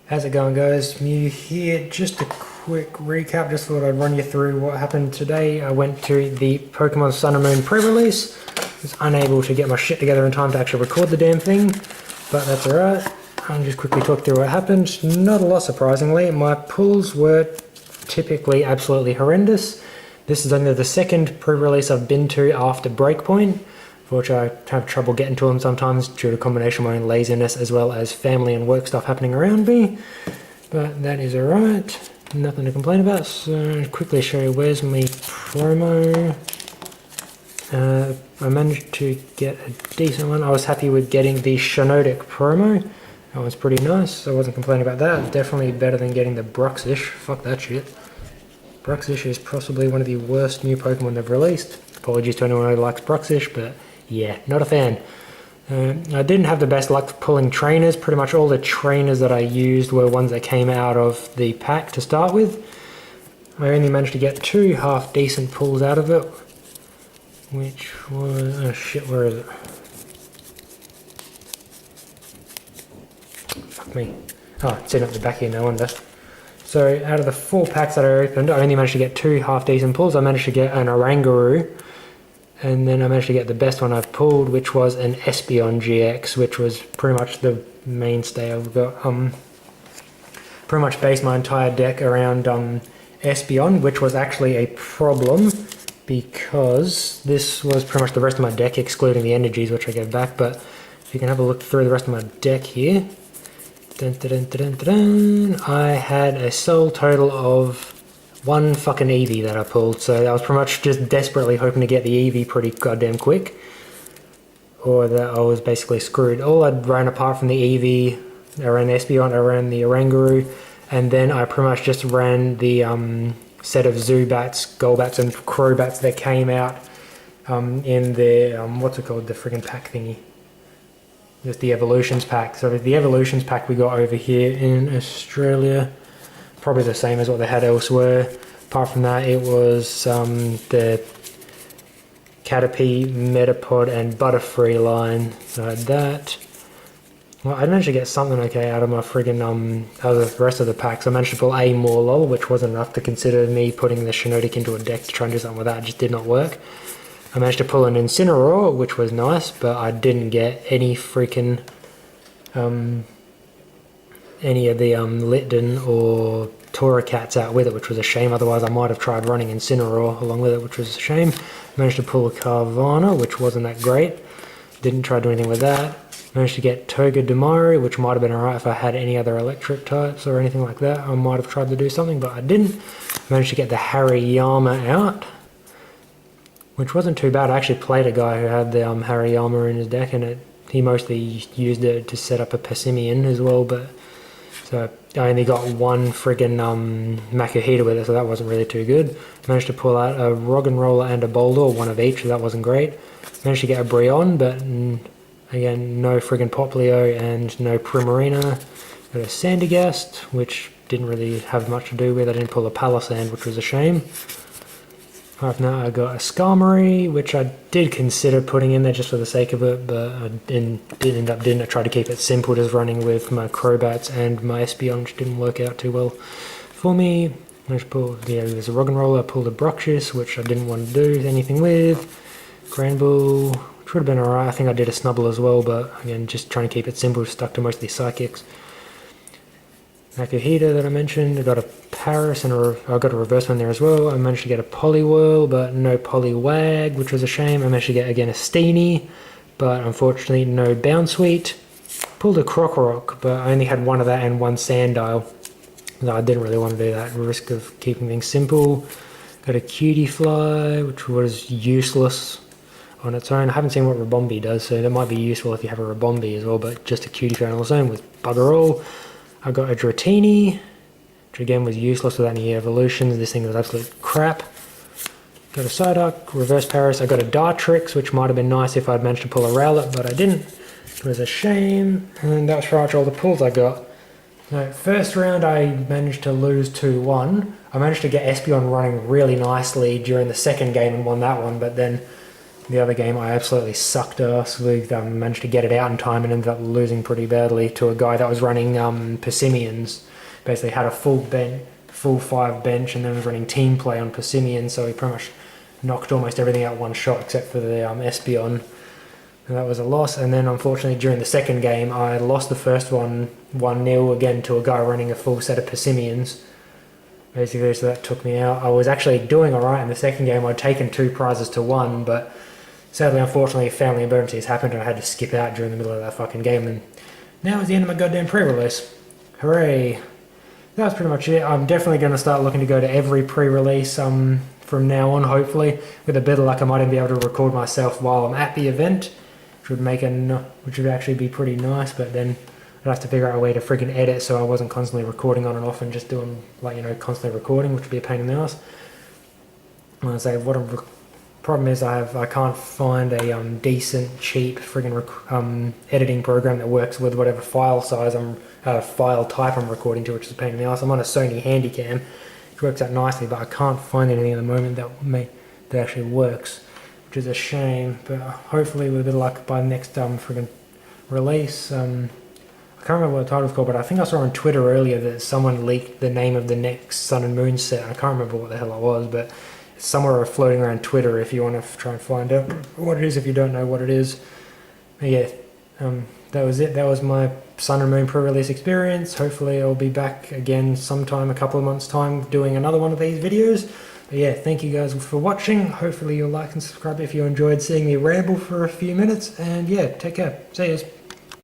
How's it going, guys? Mew here. Just a quick recap. Just thought I'd run you through what happened today. I went to the Pokemon Sun and Moon pre-release. Was unable to get my shit together in time to actually record the damn thing, but that's alright. I'll just quickly talk through what happened. Not a lot, surprisingly. My pulls were typically absolutely horrendous. This is only the second pre-release I've been to after Breakpoint, for which I have trouble getting to them sometimes due to a combination of my own laziness as well as family and work stuff happening around me. But that is alright, nothing to complain about. So I'll quickly show you where's my promo. I managed to get a decent one. I was happy with getting the Shinotic promo. That was pretty nice. I wasn't complaining about that. Definitely better than getting the Bruxish. Fuck that shit. Bruxish is possibly one of the worst new Pokemon they've released. Apologies to anyone who likes Bruxish, but yeah, not a fan. I didn't have the best luck pulling trainers. Pretty much all the trainers that I used were ones that came out of the pack to start with. I only managed to get two half decent pulls out of it, which was, oh shit, where is it? Fuck me. Oh, it's sitting at the back here, no wonder. So out of the 4 packs that I opened, I only managed to get 2 half decent pulls. I managed to get an Oranguru, and then I managed to get the best one I've pulled, which was an Espeon GX, which was pretty much the mainstay. I've got pretty much based my entire deck around Espeon, which was actually a problem because this was pretty much the rest of my deck, excluding the energies, which I gave back. But if you can have a look through the rest of my deck here, I had a sole total of 1 fucking Eevee that I pulled, so I was pretty much just desperately hoping to get the Eevee pretty goddamn quick, or that I was basically screwed. All I'd ran apart from the Eevee, I ran Espeon, I ran the Oranguru, and then I pretty much just ran the set of Zubats, Golbats, and Crobats that came out in the, what's it called, the friggin' pack thingy. Just the Evolutions pack. So the Evolutions pack we got over here in Australia, probably the same as what they had elsewhere. Apart from that, it was the Caterpie, Metapod, and Butterfree line. So I had that. Well, I managed to get something okay out of my friggin' out of the rest of the packs. I managed to pull a Morlul, which wasn't enough to consider me putting the Shinotic into a deck to try and do something with that. It just did not work. I managed to pull an Incineroar, which was nice, but I didn't get any freaking any of the Litden or Torracats out with it, which was a shame. Otherwise, I might have tried running Incineroar along with it, which was a shame. Managed to pull a Carvana, which wasn't that great. Didn't try to do anything with that. Managed to get Togedemaru, which might have been alright if I had any other electric types or anything like that. I might have tried to do something, but I didn't. Managed to get the Hariyama out, which wasn't too bad. I actually played a guy who had the Hariyama in his deck, and he mostly used it to set up a Passimian as well, but so I only got 1 friggin' Makuhita with it, so that wasn't really too good. Managed to pull out a Roggenrola and a Boulder, 1 of each, so that wasn't great. Managed to get a Brionne, but again, no friggin' Poplio and no Primarina. Got a Sandygast, which didn't really have much to do with. I didn't pull a Palisand, which was a shame. Apart from that, I got a Skarmory, which I did consider putting in there just for the sake of it, but I didn't end up doing it. I tried to keep it simple, just running with my Crobats and my Espeon, which didn't work out too well for me. I just pulled, yeah, there's a Roggenrola. I pulled a Bruxish, which I didn't want to do anything with. Granbull, which would have been alright. I think I did a Snubble as well, but again, just trying to keep it simple, stuck to mostly Psychics. Makuhita that I mentioned, I got a Paris and I got a reverse one there as well. I managed to get a Poliwhirl, but no Poliwag, which was a shame. I managed to get again a Steenie, but unfortunately no Bounsweet. Pulled a Krokorok, but I only had 1 of that and 1 Sandile. So I didn't really want to do that, risk of keeping things simple. Got a Cutiefly, which was useless on its own. I haven't seen what Rabombi does, so that might be useful if you have a Rabombi as well, but just a Cutiefly on its own with bugger all. I got a Dratini, which again was useless without any evolutions. This thing was absolute crap. Got a Psyduck, Reverse Paris. I got a Dartrix, which might have been nice if I'd managed to pull a Rowlet, but I didn't. It was a shame, and that was pretty much all the pulls I got. So first round I managed to lose 2-1. I managed to get Espeon running really nicely during the second game and won that one, but then The other game, I absolutely sucked ass. We managed to get it out in time and ended up losing pretty badly to a guy that was running Persimmons. Basically had a full 5 bench, and then was running team play on Persimmons, so he pretty much knocked almost everything out one shot except for the Espion. And that was a loss. And then unfortunately during the second game, I lost the first one 1-0 again to a guy running a full set of Persimmons. Basically, so that took me out. I was actually doing alright in the second game. I'd taken 2 prizes to 1, but sadly, unfortunately, family emergencies happened and I had to skip out during the middle of that fucking game. And now is the end of my goddamn pre-release. Hooray. That was pretty much it. I'm definitely going to start looking to go to every pre-release from now on, hopefully. With a bit of luck, I might even be able to record myself while I'm at the event, which would actually be pretty nice, but then I'd have to figure out a way to freaking edit so I wasn't constantly recording on and off and just doing, constantly recording, which would be a pain in the ass. I say, problem is I can't find a decent, cheap friggin' editing program that works with whatever file size file type I'm recording to, which is a pain in the ass. I'm on a Sony Handycam, which works out nicely, but I can't find anything at the moment that actually works, which is a shame. But hopefully, with a bit of luck, by the next friggin' release, I can't remember what the title's called, but I think I saw on Twitter earlier that someone leaked the name of the next Sun and Moon set. I can't remember what the hell it was, but it's somewhere floating around Twitter if you want to try and find out what it is if you don't know what it is. But yeah, that was it. That was my Sun and Moon pre-release experience. Hopefully I'll be back again sometime, a couple of months' time, doing another one of these videos. But yeah, thank you guys for watching. Hopefully you'll like and subscribe if you enjoyed seeing me ramble for a few minutes. And yeah, take care. See yous.